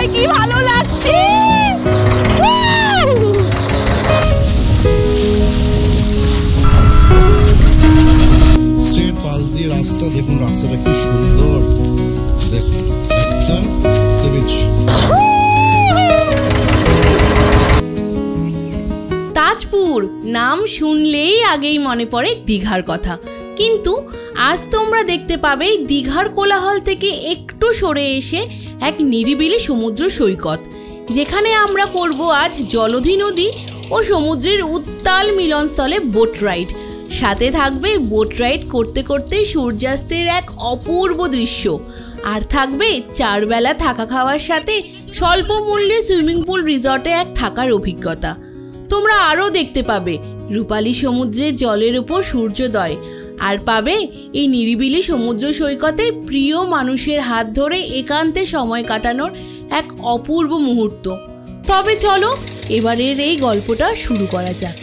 ভাই কি ভালো লাগছে। স্ট্রেট পাশ দিয়ে রাস্তা, দেখুন রাস্তাটা কি সুন্দর, দেখুন একদম সি বিচ। তাজপুর নাম শুনলেই আগেই মনে পড়ে দীঘার কথা, কিন্তু আজ তোমরা দেখতে পাবে দীঘার কোলাহল থেকে একটু সরে এসে এক নিরিবিলি সমুদ্র সৈকত, যেখানে আমরা করব আজ জলধি নদী ও সমুদ্রের উত্তাল মিলনস্থলে বোট রাইড। সাথে থাকবে বোট রাইড করতে করতে সূর্যাস্তের এক অপূর্ব দৃশ্য, আর থাকবে 4 বেলা থাকা খাওয়ার সাথে স্বল্প মূল্যে সুইমিং পুল রিসর্টে এক থাকার অভিজ্ঞতা। তোমরা আরও দেখতে পাবে রূপালী সমুদ্রের জলের উপর সূর্যোদয়, আর পাবে এই নিরিবিলি সমুদ্র সৈকতে প্রিয় মানুষের হাত ধরে একান্তে সময় কাটানোর এক অপূর্ব মুহূর্ত। তবে চলো এবারের এই গল্পটা শুরু করা যাক।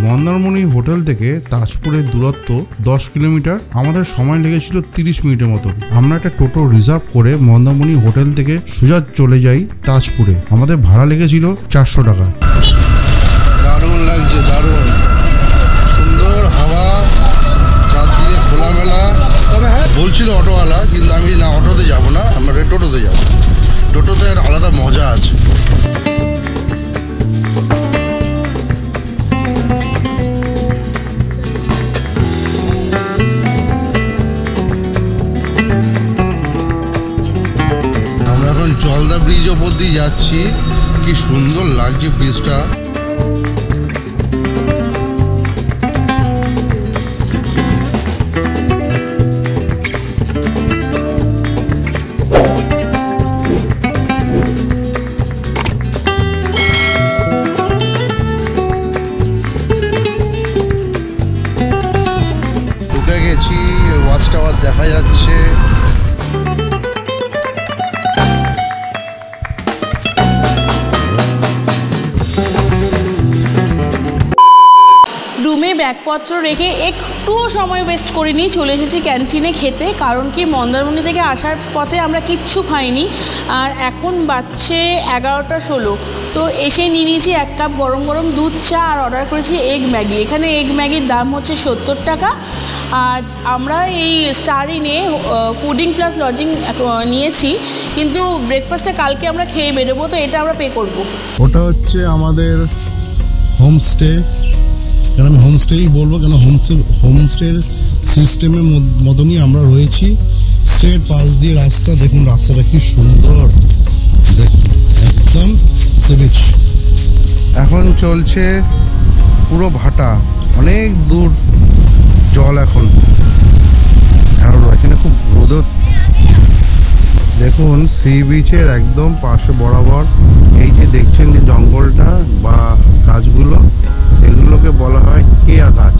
মন্দারমণি হোটেল থেকে তাজপুরের দূরত্ব 10 কিলোমিটার। আমাদের সময় লেগেছিল 30 মিনিটের মতো। আমরা একটা টোটো রিজার্ভ করে মন্দারমণি হোটেল থেকে সোজা চলে যাই তাজপুরে। আমাদের ভাড়া লেগেছিল 400 টাকা। দারুণ লাগছে, দারুণ সুন্দর হাওয়া, চারদিকে খোলামেলা। তবে হ্যাঁ, বলছিল অটোওয়ালা, কিন্তু আমি না, অটোতে যাবো না, আমরা টোটোতে যাবো। টোটোতে একটা আলাদা মজা আছে। জলদা ব্রিজ ওপর দিয়ে যাচ্ছি, কি সুন্দর লাগছে ব্রিজটা। ঢুকে গেছি, ওয়াচ টাওয়ার দেখা যাচ্ছে। রুমে ব্যাগপত্র রেখে একটুও সময় ওয়েস্ট করিনি, চলে এসেছি ক্যান্টিনে খেতে। কারণ কি, মন্দারমণি থেকে আসার পথে আমরা কিচ্ছু খাইনি, আর এখন বাজছে 11:16। তো এসে নিয়ে নিয়েছি 1 কাপ গরম গরম দুধ চা, আর অর্ডার করেছি এগ ম্যাগি। এখানে এগ ম্যাগির দাম হচ্ছে 70 টাকা। আজ আমরা এই স্টার ইনে ফুডিং প্লাস লজিং নিয়েছি, কিন্তু ব্রেকফাস্টে কালকে আমরা খেয়ে বেরোবো, তো এটা আমরা পে করবো। ওটা হচ্ছে আমাদের হোমস্টে। কেন আমি হোমস্টেই বলবো, কেন হোমস্টের সিস্টেমের মতনই আমরা রয়েছি। স্ট্রেট পাশ দিয়ে রাস্তা, দেখুন রাস্তাটা কি সুন্দর, দেখুন একদম সি বিচ। এখন চলছে পুরো ভাটা, অনেক দূর জল এখন, আর এখানে খুব রোদ। দেখুন সি বিচের একদম পাশে বরাবর এই যে দেখছেন যে জঙ্গলটা বা গাছগুলো, এগুলোকে বলা হয় কেয়া গাছ।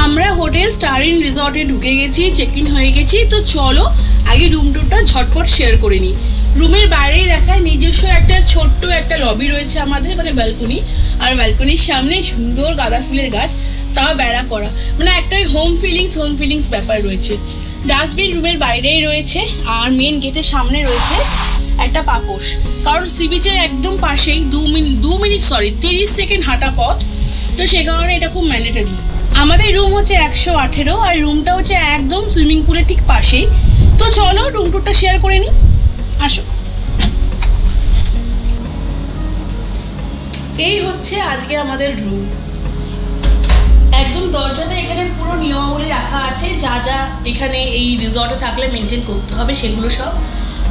আমরা হোটেল স্টার ইন রিসর্টে ঢুকে গেছি, চেক ইন হয়ে গেছি। তো চলো আগে রুম টুরটা ঝটপট শেয়ার করে নিই। রুমের বাইরেই দেখায় নিজস্ব একটা ছোট্ট একটা লবি রয়েছে আমাদের, মানে ব্যালকনি, আর ব্যালকনির সামনে সুন্দর গাঁদা ফুলের গাছ, তাও বেড়া করা, মানে একটাই হোম ফিলিংস ব্যাপার রয়েছে। ডাস্টবিন রুমের বাইরেই রয়েছে, আর মেন গেটের সামনে রয়েছে একটা পাপোশ। কারণ সি বিচের একদম পাশেই 30 সেকেন্ড হাঁটা পথ, তো সে কারণে এটা খুব ম্যান্ডেটরি। আমাদের রুম হচ্ছে 118, আর রুমটা হচ্ছে একদম সুইমিং পুলের ঠিক পাশেই। তো চলো রুম টুরটা শেয়ার করে নিই, আসো। এই হচ্ছে আজকে আমাদের রুম। একদম দরজাতে এখানে পুরো নিয়মাবলী রাখা আছে, যা যা এখানে এই রিসর্টে থাকলে মেনটেন করতে হবে সেগুলো সব।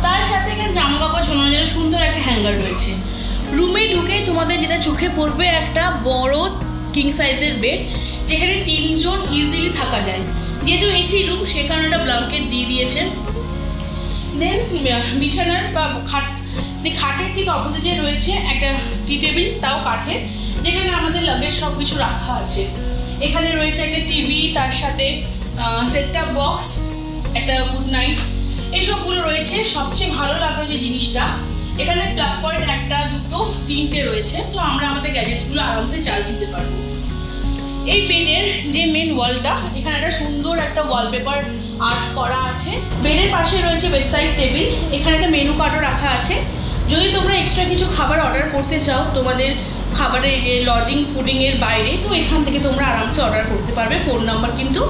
তার সাথে এখানে জামা কাপড় ঝোলানোর জন্য সুন্দর একটা হ্যাঙ্গার রয়েছে। রুমে ঢুকেই তোমাদের যেটা চোখে পড়বে, একটা বড় কিং সাইজের বেড, যেখানে 3 জন ইজিলি থাকা যায়। যেহেতু এসি রুম, সে কারণে একটা ব্ল্যাঙ্কেট দিয়ে দিয়েছে। দেন বিছানার বা খাটের ঠিক অপোজিটে রয়েছে একটা টি টেবিল, তাও কাঠের, যেখানে আমাদের লাগেজ সব কিছু রাখা আছে। এখানে রয়েছে একটা টিভি, তার সাথে সেট টপ বক্স, একটা গুড নাইট, এইসবগুলো রয়েছে। সবচেয়ে ভালো লাগলো যে জিনিসটা, এখানে প্লাগ পয়েন্ট 1, 2, 3টে রয়েছে, তো আমরা আমাদের গ্যাজেটসগুলো আরামসে চার্জ দিতে পারবো। এই বেডের যে মেন ওয়ালটা, এখানে একটা সুন্দর একটা ওয়ালপেপার আর্ট করা আছে। বেডের পাশে রয়েছে বেডসাইড টেবিল, এখানে একটা মেনু কার্ডও রাখা আছে। যদি তোমরা এক্সট্রা কিছু খাবার অর্ডার করতে চাও তোমাদের খাবারের লজিং ফুডিংয়ের বাইরে, তো এখান থেকে তোমরা আরামসে অর্ডার করতে পারবে। ফোন নাম্বার কিন্তু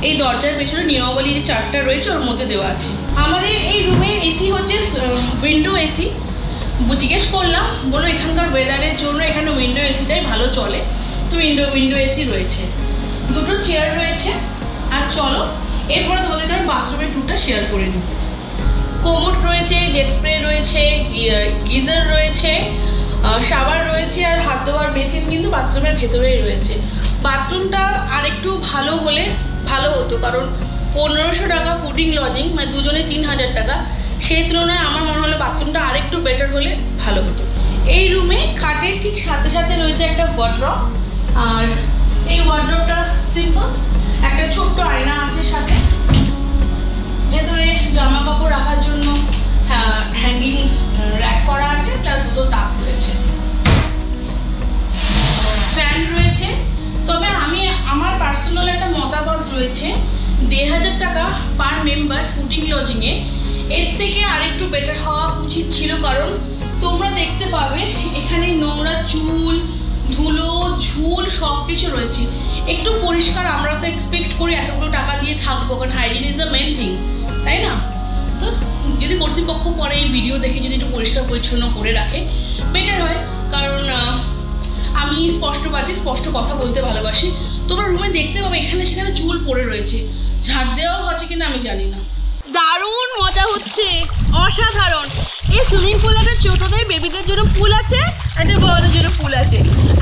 এই দরজার পেছনে নিয়মাবলী যে চার্টটা রয়েছে ওর মধ্যে দেওয়া আছে। আমাদের এই রুমের এসি হচ্ছে উইন্ডো এসি। জিজ্ঞেস করলাম, বলো এখানকার ওয়েদারের জন্য এখানে উইন্ডো এসিটাই ভালো চলে, তো উইন্ডো এসি রয়েছে। 2টো চেয়ার রয়েছে। আর চলো এরপরে তোমাদের আমি বাথরুমের টুরটা শেয়ার করে নিই। কোমোড রয়েছে, জেট স্প্রে রয়েছে, গিজার রয়েছে, শাওয়ার রয়েছে, আর হাত ধোয়ার বেসিন কিন্তু বাথরুমের ভেতরেই রয়েছে। বাথরুমটা আর একটু ভালো হলে ভালো হতো, কারণ 1500 টাকা ফুডিং লজিং, মানে দুজনে 3000 টাকা, সেই তুলনায় আমার মনে হলো বাথরুমটা আর একটু বেটার হলে ভালো হতো। এই রুমে খাটের ঠিক সাথে সাথে রয়েছে একটা ওয়ার্ড্রপ, আর এই ওয়ার্ড্রপটা সিম্পল, একটা ছোট্ট আয়না আছে সাথে, ভেতরে জামা কাপড় রাখার জন্য হ্যাঙ্গিং র্যাক করা আছে, প্লাস 2টো তাক রয়েছে, ফ্যান রয়েছে। তবে আমার পার্সোনাল একটা মতামত রয়েছে, 1500 টাকা পার মেম্বার ফুডিং লজিংয়ে এর থেকে আরেকটু বেটার হওয়া উচিত ছিল, কারণ তোমরা দেখতে পাবে এখানে নোংরা চুল, ধুলো, ঝুল সব কিছু রয়েছে। একটু পরিষ্কার আমরা তো এক্সপেক্ট করি এতগুলো টাকা দিয়ে থাকবো, কারণ hygiene is the main thing, তাই না? তো যদি কর্তৃপক্ষ পরে এই ভিডিও দেখে যদি একটু পরিষ্কার পরিচ্ছন্ন করে রাখে বেটার হয়, কারণ আমি স্পষ্ট কথা বলতে ভালোবাসি। তোমরা রুমে দেখতে পাবে এখানে সেখানে চুল পড়ে রয়েছে, ঝাড় দেওয়াও হচ্ছে কিনা আমি জানি না। দারুণ মজা হচ্ছে, অসাধারণ। এই সুইমিং পুলে একটা ছোটদের বেবিদের জন্য পুল আছে, একটা বড়দের জন্য পুল আছে।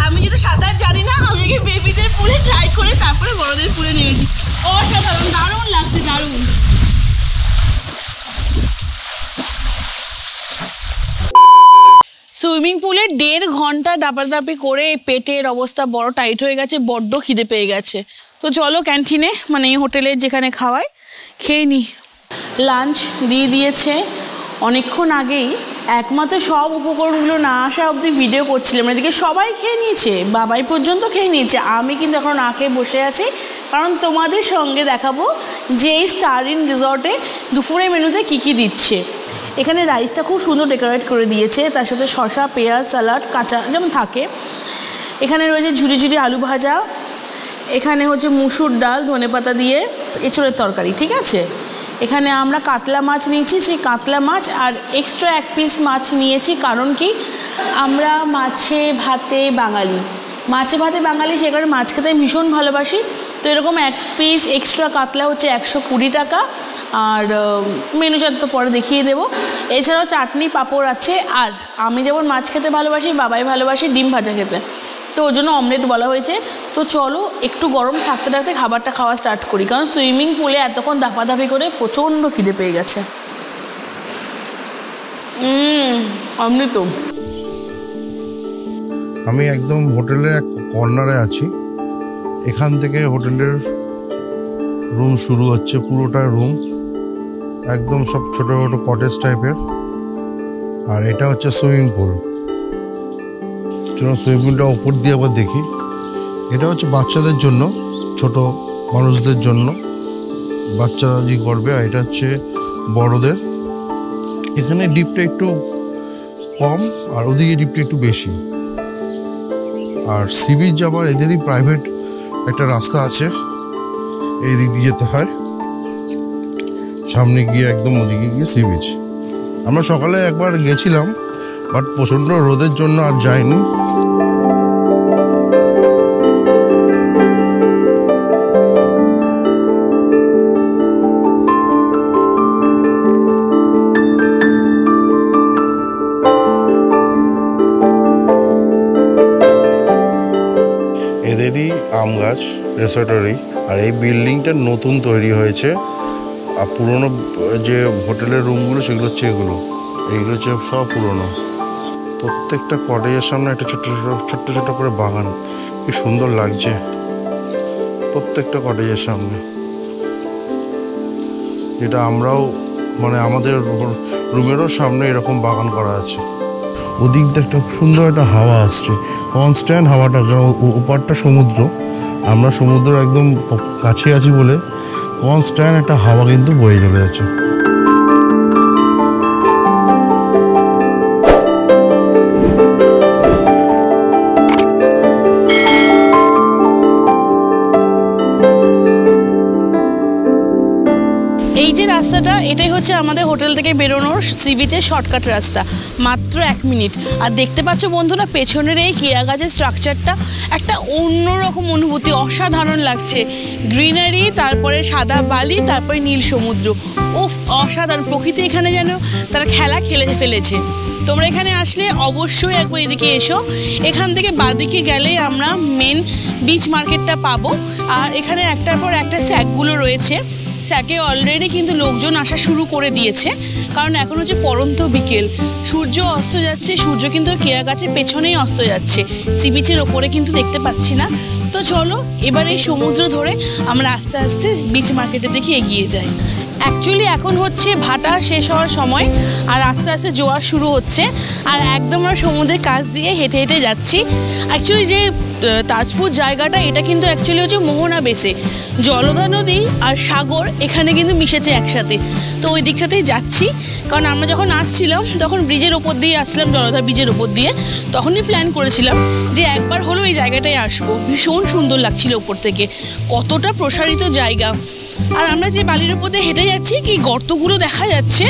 আমি যেটা সাঁতার জানি না, আমি আগে বেবিদের পুলে ট্রাই করে তারপরে বড়দের পুলে নেমেছি। অসাধারণ, দারুণ লাগছে, দারুণ। সুইমিং পুলে 1.5 ঘন্টা দাপাদাপি করে পেটের অবস্থা বড় টাইট হয়ে গেছে, বড্ড খিদে পেয়ে গেছে। তো চলো ক্যান্টিনে, মানে এই হোটেলের যেখানে খাওয়াই, খেয়ে নিই। লাঞ্চ দিয়ে দিয়েছে অনেকক্ষণ আগেই, একমাত্র সব উপকরণগুলো না আসা অবধি ভিডিও করছিলাম, এদিকে সবাই খেয়ে নিয়েছে, বাবাই পর্যন্ত খেয়ে নিয়েছে। আমি কিন্তু এখন না খেয়ে বসে আছি, কারণ তোমাদের সঙ্গে দেখাবো যে এই স্টার ইন রিসর্টে দুপুরের মেনুতে কী দিচ্ছে। এখানে রাইসটা খুব সুন্দর ডেকোরেট করে দিয়েছে, তার সাথে শসা, পেঁয়াজ, স্যালাড, কাঁচা যেমন থাকে। এখানে রয়েছে ঝুরি ঝুরি আলু ভাজা, এখানে হচ্ছে মুসুর ডাল ধনেপাতা দিয়ে এঁচোড়ের তরকারি, ঠিক আছে। এখানে আমরা কাতলা মাছ নিয়েছি, সেই কাতলা মাছ আর এক্সট্রা 1 পিস মাছ নিয়েছি, কারণ কি আমরা মাছে ভাতে বাঙালি, সে কারণে মাছ খেতে আমি ভীষণ ভালোবাসি। তো এরকম 1 পিস এক্সট্রা কাতলা হচ্ছে 120 টাকা, আর মেনু চার্ট তো পরে দেখিয়ে দেবো। এছাড়াও চাটনি পাঁপড় আছে, আর আমি যেমন মাছ খেতে ভালোবাসি, বাবাই ভালোবাসি ডিম ভাজা খেতে, তো ওই জন্য অমলেট বলা হয়েছে। তো চলো একটু গরম থাকতে থাকতে খাবারটা খাওয়া স্টার্ট করি, কারণ সুইমিং পুলে এতক্ষণ দাপাদাপি করে প্রচণ্ড খিদে পেয়ে গেছে। অমৃত। আমি একদম হোটেলের এক কর্নারে আছি, এখান থেকে হোটেলের রুম শুরু হচ্ছে, পুরোটা রুম একদম সব ছোটো ছোটো কটেজ টাইপের। আর এটা হচ্ছে সুইমিং পুল। চলো সুইমিং পুলটা উপর দিয়ে আবার দেখি। এটা হচ্ছে বাচ্চাদের জন্য, ছোট মানুষদের জন্য, বাচ্চারা যে করবে। আর এটা হচ্ছে বড়দের। এখানে ডিপটা একটু কম, আর ওদিকে ডিপটা একটু বেশি। আর সি বিচ যাবার এদেরই প্রাইভেট একটা রাস্তা আছে, এই দিক দিয়ে যেতে হয়, সামনে গিয়ে একদম ওদিকে গিয়ে সি বিচ। আমরা সকালে একবার গেছিলাম, বাট প্রচণ্ড রোদের জন্য আর যাইনি। এদেরই আম গাছ রিসর্টেরই। আর এই বিল্ডিংটা নতুন তৈরি হয়েছে, আর পুরনো যে হোটেলের রুমগুলো সেগুলো হচ্ছে এইগুলো হচ্ছে সব পুরনো। প্রত্যেকটা কটেজের সামনে একটা ছোট্ট ছোট্ট করে বাগান, কি সুন্দর লাগছে প্রত্যেকটা কটেজের সামনে। যেটা আমরাও মানে আমাদের রুমেরও সামনে এরকম বাগান করা আছে। ওদিক দিয়ে একটা সুন্দর একটা হাওয়া আসছে, কনস্ট্যান্ট হাওয়াটা, ওপারটা সমুদ্র, আমরা সমুদ্র একদম কাছে আছি বলে কনস্ট্যান্ট একটা হাওয়া কিন্তু বয়ে চলে যাচ্ছে। এই যে রাস্তাটা, এটাই হচ্ছে আমাদের হোটেল থেকে বেরোনোর সি বিচের শর্টকাট রাস্তা, মাত্র 1 মিনিট। আর দেখতে পাচ্ছ বন্ধুরা, পেছনের এই কেয়া গাছের স্ট্রাকচারটা একটা অন্যরকম অনুভূতি, অসাধারণ লাগছে। গ্রিনারি, তারপরে সাদা বালি, তারপরে নীল সমুদ্র, উফ অসাধারণ। প্রকৃতি এখানে যেন তারা খেলা খেলে ফেলেছে। তোমরা এখানে আসলে অবশ্যই একবার এদিকে এসো। এখান থেকে বাদিকে গেলে আমরা মেন বিচ মার্কেটটা পাবো। আর এখানে একটার পর একটা স্যাকগুলো রয়েছে। স্যাকে অলরেডি কিন্তু লোকজন আসা শুরু করে দিয়েছে, কারণ এখন হচ্ছে পরন্ত বিকেল, সূর্য অস্ত যাচ্ছে। সূর্য কিন্তু কেয়া গাছের পেছনেই অস্ত যাচ্ছে, সি বিচের ওপরে কিন্তু দেখতে পাচ্ছি না। তো চলো এবার এই সমুদ্র ধরে আমরা আস্তে আস্তে বিচ মার্কেটের দিকে এগিয়ে যাই। অ্যাকচুয়ালি এখন হচ্ছে ভাটা শেষ হওয়ার সময়, আর আস্তে আস্তে জোয়ার শুরু হচ্ছে। আর একদম আমরা সমুদ্রের কাছ দিয়ে হেঁটে হেঁটে যাচ্ছি। অ্যাকচুয়ালি যে তাজপুর জায়গাটা, এটা কিন্তু অ্যাকচুয়ালি হচ্ছে মোহনা বেসে, জলধা নদী আর সাগর এখানে কিন্তু মিশেছে একসাথে। তো ওই দিকটাতেই যাচ্ছি, কারণ আমরা যখন আসছিলাম তখন ব্রিজের ওপর দিয়ে আসছিলাম, জলধা ব্রিজের ওপর দিয়ে। তখনই প্ল্যান করেছিলাম যে একবার হলো এই জায়গাটায় আসবো। ভীষণ সুন্দর লাগছিল ওপর থেকে, কতটা প্রসারিত জায়গা। আর আমরা যে বালির ওপর দিয়ে হেঁটে যাচ্ছি, কি গর্তগুলো দেখা যাচ্ছে,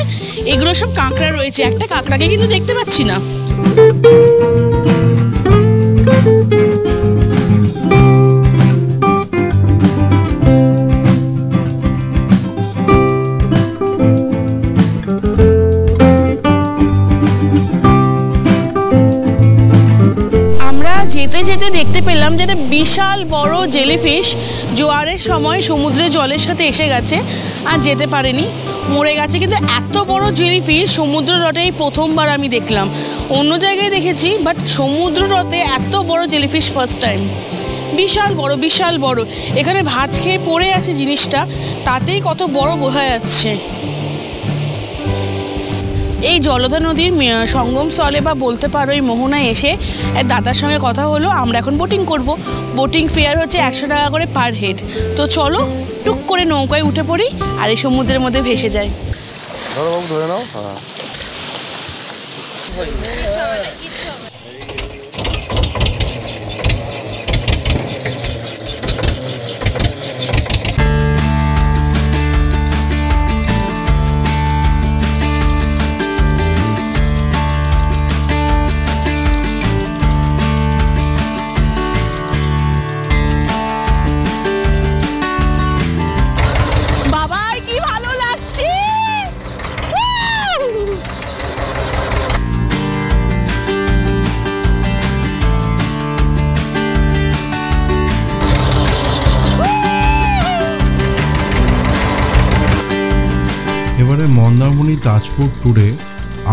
এগুলো সব কাঁকড়া রয়েছে। একটা কাঁকড়াকে কিন্তু দেখতে পাচ্ছি না। যেতে যেতে দেখতে পেলাম যে একটা বিশাল বড় জেলিফিশ জোয়ারের সময় সমুদ্রের জলের সাথে এসে গেছে, আর যেতে পারেনি, মরে গেছে। কিন্তু এত বড় জেলিফিশ সমুদ্র তটেই প্রথমবার আমি দেখলাম। অন্য জায়গায় দেখেছি, বাট সমুদ্র তটে এত বড় জেলিফিশ ফার্স্ট টাইম। বিশাল বড়, বিশাল বড়। এখানে ভাঁজ খেয়ে পড়ে আছে জিনিসটা, তাতেই কত বড় বোঝা যাচ্ছে। এই জলধা নদীর সঙ্গমস্থলে বা বলতে পারো এই মোহনায় এসে এক দাদার সঙ্গে কথা হলো, আমরা এখন বোটিং করব। বোটিং ফেয়ার হচ্ছে 100 টাকা করে পার হেড। তো চলো টুক করে নৌকায় উঠে পড়ি আর এই সমুদ্রের মধ্যে ভেসে যাই। ধরে নাও। এবারে মন্দারমণি তাজপুর ট্যুরে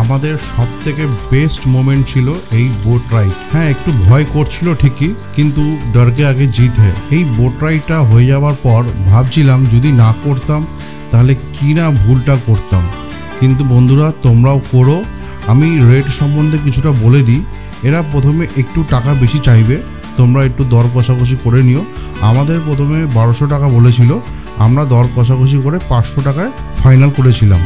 আমাদের সব থেকে বেস্ট মোমেন্ট ছিল এই বোট রাইড। হ্যাঁ, একটু ভয় করছিল ঠিকই, কিন্তু ডরকে আগে জিত হ্যাঁ। এই বোট রাইডটা হয়ে যাওয়ার পর ভাবছিলাম যদি না করতাম তাহলে কি না ভুলটা করতাম। কিন্তু বন্ধুরা তোমরাও করো। আমি রেট সম্বন্ধে কিছুটা বলে দিই। এরা প্রথমে একটু টাকা বেশি চাইবে, তোমরা একটু দর কষাকষি করে নিও। আমাদের প্রথমে 1200 টাকা বলেছিল, আমরা দর কষাকষি করে 500 টাকায় ফাইনাল করেছিলাম।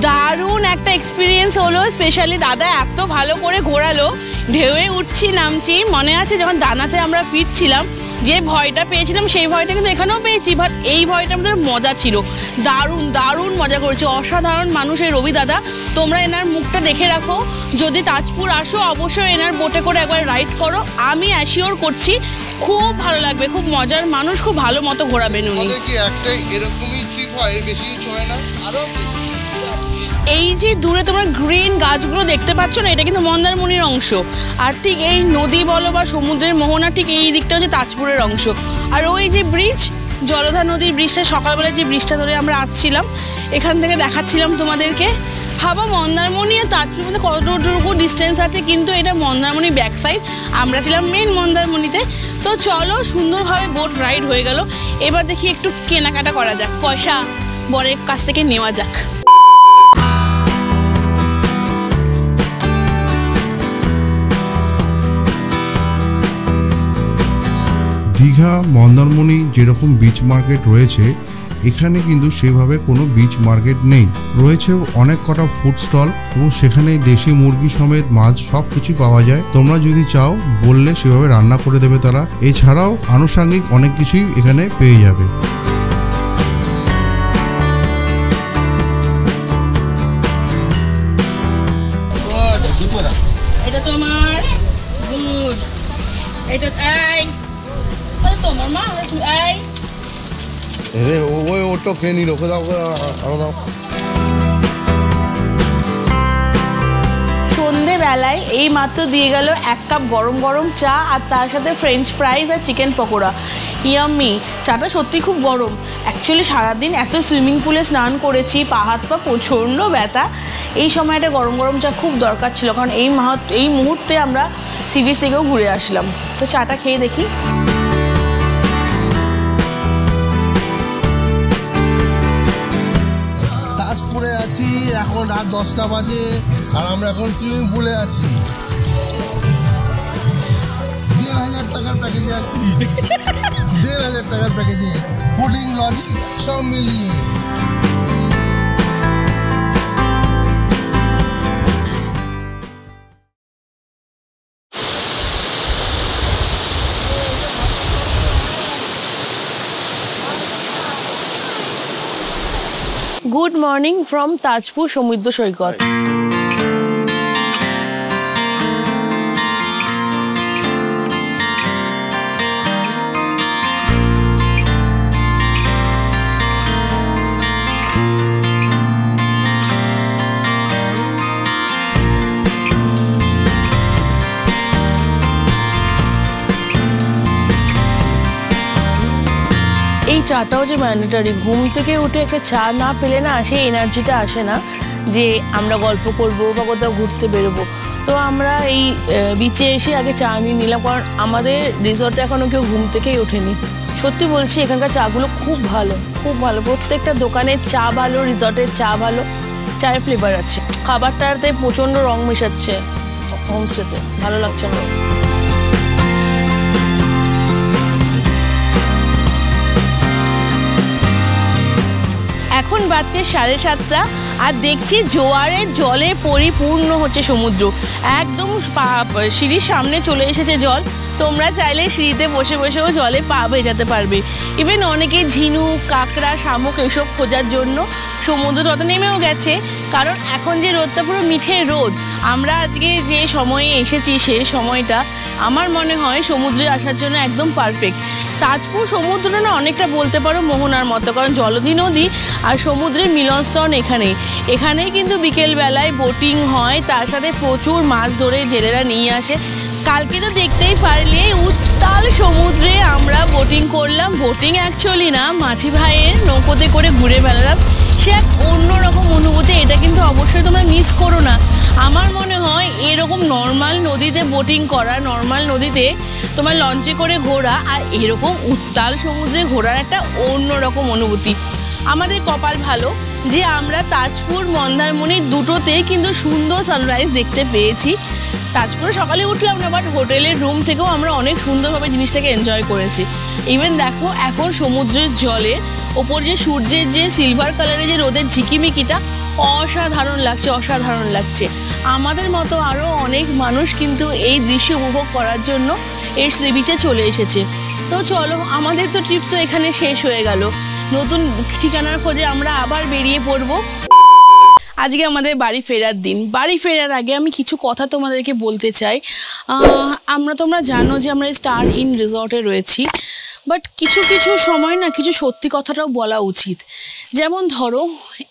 দারুণ একটা এক্সপিরিয়েন্স হলো, স্পেশালি দাদা এত ভালো করে ঘোরালো। ঢেউয়ে উঠছি নামছি, মনে আছে যখন দানাতে আমরা ফিরছিলাম যে ভয়টা পেয়েছিলাম সেই ভয়টা কিন্তু এখানেও পেয়েছি, বাট এই ভয়টা আমাদের মজা ছিল। দারুণ দারুণ মজা করেছে, অসাধারণ মানুষ এই রবি দাদা। তোমরা এনার মুখটা দেখে রাখো, যদি তাজপুর আসো অবশ্যই এনার বোটে করে একবার রাইড করো। আমি অ্যাসিওর করছি খুব ভালো লাগবে, খুব মজার মানুষ, খুব ভালো মতো ঘোরাবেন উনি। কি একটাই এরকমই ট্রিপ হয়, বেশি কিছু হয় না? আরো এই যে দূরে তোমরা গ্রিন গাছগুলো দেখতে পাচ্ছ না, এটা কিন্তু মন্দারমণির অংশ। আর ঠিক এই নদী বলো বা সমুদ্রের মোহনা, ঠিক এই দিকটা হচ্ছে তাজপুরের অংশ। আর ওই যে ব্রিজ, জলধা নদীর ব্রিজটা, সকালবেলা যে ব্রিজটা ধরে আমরা আসছিলাম, এখান থেকে দেখাচ্ছিলাম তোমাদেরকে। ভাবো মন্দারমণি আর তাজপুরের মধ্যে কতটুকু ডিস্টেন্স আছে, কিন্তু এটা মন্দারমণি ব্যাক সাইড, আমরা ছিলাম মেন মন্দারমণিতে। তো চলো, সুন্দরভাবে বোট রাইড হয়ে গেল। এবার দেখি একটু কেনাকাটা করা যাক, পয়সা বরের কাছ থেকে নেওয়া যাক। দীঘা মন্দারমণি যেরকম বিচ মার্কেট রয়েছে, এখানে কিন্তু সেভাবে কোনো বিচ মার্কেট নেই। রয়েছে অনেক কটা ফুড স্টল এবং সেখানে দেশি মুরগি সমেত মাছ সব কিছু পাওয়া যায়। তোমরা যদি চাও বললে সেভাবে রান্না করে দেবে তারা। এছাড়াও আনুষঙ্গিক অনেক কিছুই এখানে পেয়ে যাবে। এটা তোমার গুড, এটা এই তোমার মা, এই রে ওই ওটো খেয়ে নিল, দাও আরো দাও। সন্ধেবেলায় এই মাত্র দিয়ে গেল 1 কাপ গরম গরম চা, আর তার সাথে ফ্রেঞ্চ ফ্রাইজ আর চিকেন পকোড়া। ইয়াম্মি। চাটা সত্যি খুব গরম। অ্যাকচুয়ালি সারাদিন এত সুইমিং পুলে স্নান করেছি, পা হাত পা প্রচণ্ড ব্যথা। এই সময়টা গরম গরম চা খুব দরকার ছিল, কারণ এই মুহূর্তে আমরা সি বিচ থেকেও ঘুরে আসলাম। তো চাটা খেয়ে দেখি। তাজপুরে আছি, এখন রাত 10টা বাজে, আর আমরা এখন সুইমিং পুলে আছি। 1,500 টাকার প্যাকেজে আছি। 1,500 টাকার প্যাকেজে ফুডিং লজিং সব মিলিয়ে। গুড মর্নিং ফ্রম তাজপুর সমুদ্র সৈকত। এই চাটাও যে ম্যান্ডেটারি, ঘুম থেকে উঠে একটা চা না পেলে না সেই এনার্জিটা আসে না যে আমরা গল্প করবো বা কোথাও ঘুরতে বেরোবো। তো আমরা এই বিচে এসে আগে চা নিয়ে নিলাম, কারণ আমাদের রিসর্টে এখনও কেউ ঘুম থেকেই ওঠেনি। সত্যি বলছি, এখানকার চাগুলো খুব ভালো, খুব ভালো। প্রত্যেকটা দোকানের চা ভালো, রিসর্টের চা ভালো, চায়ের ফ্লেভার আছে। খাবারটাতে প্রচণ্ড রং মেশাচ্ছে হোমস্টেতে, ভালো লাগছে না। এখন বাজছে 7:30, আর দেখছি জোয়ারের জলে পরিপূর্ণ হচ্ছে সমুদ্র। একদম সিঁড়ির সামনে চলে এসেছে জল। তোমরা চাইলে সিঁড়িতে বসে বসেও জলে পা ভেজাতে পারবে। ইভেন অনেকে ঝিনুক, কাঁকড়া, শামুক এসব খোঁজার জন্য সমুদ্র তত নেমেও গেছে, কারণ এখন যে রোদটা পুরো মিঠে রোদ। আমরা আজকে যে সময়ে এসেছি সেই সময়টা আমার মনে হয় সমুদ্রে আসার জন্য একদম পারফেক্ট। তাজপুর সমুদ্রটা না অনেকটা বলতে পারো মোহনার মতো, কারণ জলধি নদী আর সমুদ্রের মিলনস্থল এখানেই কিন্তু বিকেলবেলায় বোটিং হয়, তার সাথে প্রচুর মাছ ধরে জেলেরা নিয়ে আসে। কালকে তো দেখতেই পারলে উত্তাল সমুদ্রে আমরা বোটিং করলাম। বোটিং অ্যাকচুয়ালি না, মাঝি ভাইয়ের নৌকোতে করে ঘুরে বেড়ালাম। সে এক অন্যরকম অনুভূতি, এটা কিন্তু অবশ্যই তোমরা মিস করো না। আমার মনে হয় এরকম নর্মাল নদীতে বোটিং করা, নর্মাল নদীতে তোমার লঞ্চে করে ঘোরা, আর এরকম উত্তাল সমুদ্রে ঘোরার একটা অন্যরকম অনুভূতি। আমাদের কপাল ভালো যে আমরা তাজপুর মন্দারমণি দুটোতে কিন্তু সুন্দর সানরাইজ দেখতে পেয়েছি। তাজপুরে সকালে উঠলাম না, বাট হোটেলের রুম থেকেও আমরা অনেক সুন্দরভাবে জিনিসটাকে এনজয় করেছি। ইভেন দেখো, এখন সমুদ্রের জলে ওপর যে সূর্যের যে সিলভার কালারের যে রোদের ঝিকিমিকিটা অসাধারণ লাগছে, অসাধারণ লাগছে। আমাদের মতো আরও অনেক মানুষ কিন্তু এই দৃশ্য উপভোগ করার জন্য এই সি বিচে চলে এসেছে। তো চলো, আমাদের তো ট্রিপ তো এখানে শেষ হয়ে গেল। নতুন ঠিকানার খোঁজে আমরা আবার বেরিয়ে পড়বো। আজকে আমাদের বাড়ি ফেরার দিন। বাড়ি ফেরার আগে আমি কিছু কথা তোমাদেরকে বলতে চাই। তোমরা জানো যে আমরা স্টার ইন রিসর্টে রয়েছি। বাট কিছু কিছু সময় না কিছু সত্যি কথাটাও বলা উচিত। যেমন ধরো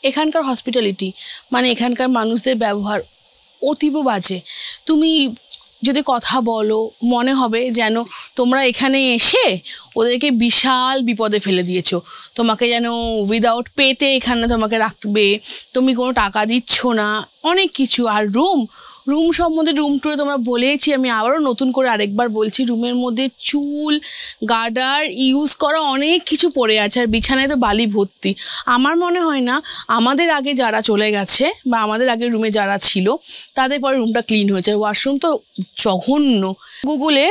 এখানকার হসপিটালিটি, মানে এখানকার মানুষদের ব্যবহার অতীব বাজে। তুমি যদি কথা বলো মনে হবে যেন তোমরা এখানে এসে ওদেরকে বিশাল বিপদে ফেলে দিয়েছো, তোমাকে যেন উইদাউট পেতে এখানে তোমাকে রাখবে, তুমি কোনো টাকা দিচ্ছ না, অনেক কিছু। আর রুম সম্বন্ধে রুম টুরে তোমরা বলেছি, আমি আবারও নতুন করে আরেকবার বলছি, রুমের মধ্যে চুল গার্ডার ইউজ করা অনেক কিছু পড়ে আছে, আর বিছানায় তো বালি ভর্তি। আমার মনে হয় না আমাদের আগে যারা চলে গেছে বা আমাদের আগে রুমে যারা ছিল তাদের পরে রুমটা ক্লিন হয়েছে। ওয়াশরুম তো জঘন্য। গুগলে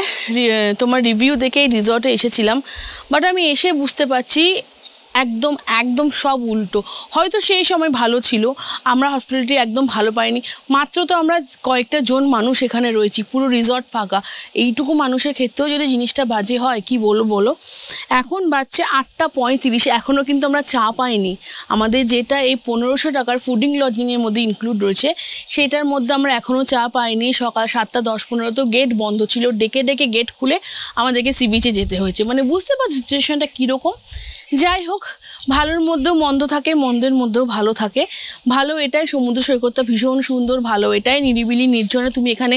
তোমার রিভিউ দেখে এই রিসর্টে এসেছিলাম, বাট আমি এসে বুঝতে পারছি একদম সব উল্টো। হয়তো সেই সময় ভালো ছিল, আমরা হসপিটালিটি একদম ভালো পাইনি। মাত্র তো আমরা কয়েকটা জন মানুষ এখানে রয়েছি, পুরো রিসর্ট ফাঁকা। এইটুকু মানুষের ক্ষেত্রেও যদি জিনিসটা বাজে হয় কি বলো। এখন বাজছে 8:35, এখনও কিন্তু আমরা চা পাইনি। আমাদের যেটা এই 1500 টাকার ফুডিং লজিংয়ের মধ্যে ইনক্লুড রয়েছে সেটার মধ্যে আমরা এখনও চা পাইনি। সকাল 7:10-15 তো গেট বন্ধ ছিল, ডেকে গেট খুলে আমাদেরকে সি বিচে যেতে হয়েছে। মানে বুঝতে পারছো সিচুয়েশনটা কীরকম। যাই হোক, ভালোর মধ্যেও মন্দ থাকে, মন্দের মধ্যেও ভালো থাকে। ভালো এটাই সমুদ্র সৈকতটা ভীষণ সুন্দর, ভালো এটাই নিরিবিলি নির্জনে তুমি এখানে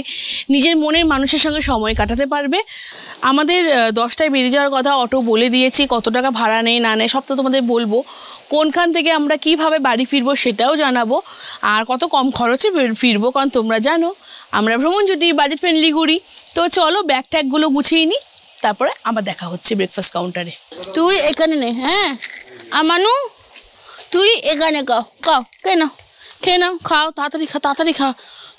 নিজের মনের মানুষের সঙ্গে সময় কাটাতে পারবে। আমাদের 10টায় বেরিয়ে যাওয়ার কথা অটো বলে দিয়েছি, কত টাকা ভাড়া নেই না নেই সব তো তোমাদের বলবো। কোনখান থেকে আমরা কিভাবে বাড়ি ফিরবো সেটাও জানাবো, আর কত কম খরচে ফিরবো, কারণ তোমরা জানো আমরা ভ্রমণ জুটি বাজেট ফ্রেন্ডলি করি। তো চলো ব্যাগ ট্যাগগুলো গুছিয়ে নিই, তারপরে আবার দেখা হচ্ছে ব্রেকফাস্ট কাউন্টারে। তুই এখানে নে, হ্যাঁ আমানু তুই এখানে খেয়ে নাও, খাও তাড়াতাড়ি খা,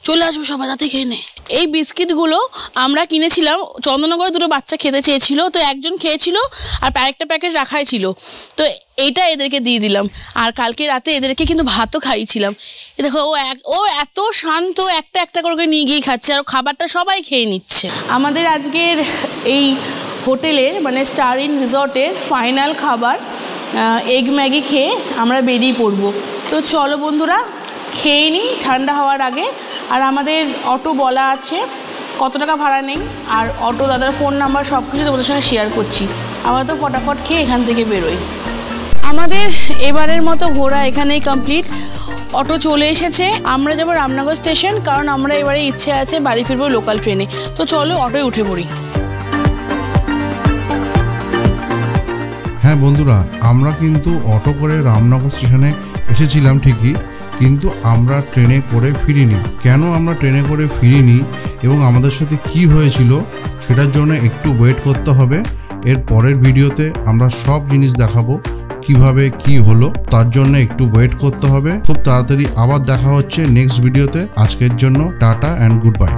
চলে আসবে সবাই, তাতে খেয়ে নে। এই বিস্কিটগুলো আমরা কিনেছিলাম, চন্দননগরে দুটো বাচ্চা খেতে চেয়েছিল, তো একজন খেয়েছিল আর আরেকটা প্যাকেট রাখাই ছিল, তো এইটা এদেরকে দিয়ে দিলাম। আর কালকে রাতে এদেরকে কিন্তু ভাতও খাইয়েছিলাম। দেখো ও এত শান্ত, একটা করে নিয়ে গিয়ে খাচ্ছে, আর খাবারটা সবাই খেয়ে নিচ্ছে। আমাদের আজকের এই হোটেলের মানে স্টার ইন রিসর্টের ফাইনাল খাবার এগ ম্যাগি খেয়ে আমরা বেরিয়ে পড়বো। তো চলো বন্ধুরা খেয়ে নিই ঠান্ডা হওয়ার আগে। আর আমাদের অটো বলা আছে, কত টাকা ভাড়া নেই, আর অটো দাদার ফোন নাম্বার সব কিছু তোমাদের সঙ্গে শেয়ার করছি। আমরা তো ফটাফট খেয়ে এখান থেকে বেরোই। আমাদের এবারের মতো ঘোরা এখানেই কমপ্লিট। অটো চলে এসেছে, আমরা যাবো রামনগর স্টেশন, কারণ আমরা এবারে ইচ্ছে আছে বাড়ি ফিরবো লোকাল ট্রেনে। তো চলো অটোয় উঠে পড়ি। হ্যাঁ বন্ধুরা, আমরা কিন্তু অটো করে রামনগর স্টেশনে এসেছিলাম ঠিকই, কিন্তু আমরা ট্রেনে করে ফিরিনি। কেন আমরা ট্রেনে করে ফিরিনি এবং আমাদের সাথে কি হয়েছিল সেটার জন্য একটু ওয়েট করতে হবে। এর পরের ভিডিওতে আমরা সব জিনিস দেখাবো, কিভাবে কি হলো, তার জন্য একটু ওয়েট করতে হবে। খুব তাড়াতাড়ি আবার দেখা হচ্ছে নেক্সট ভিডিওতে। আজকের জন্য টাটা অ্যান্ড গুড বাই।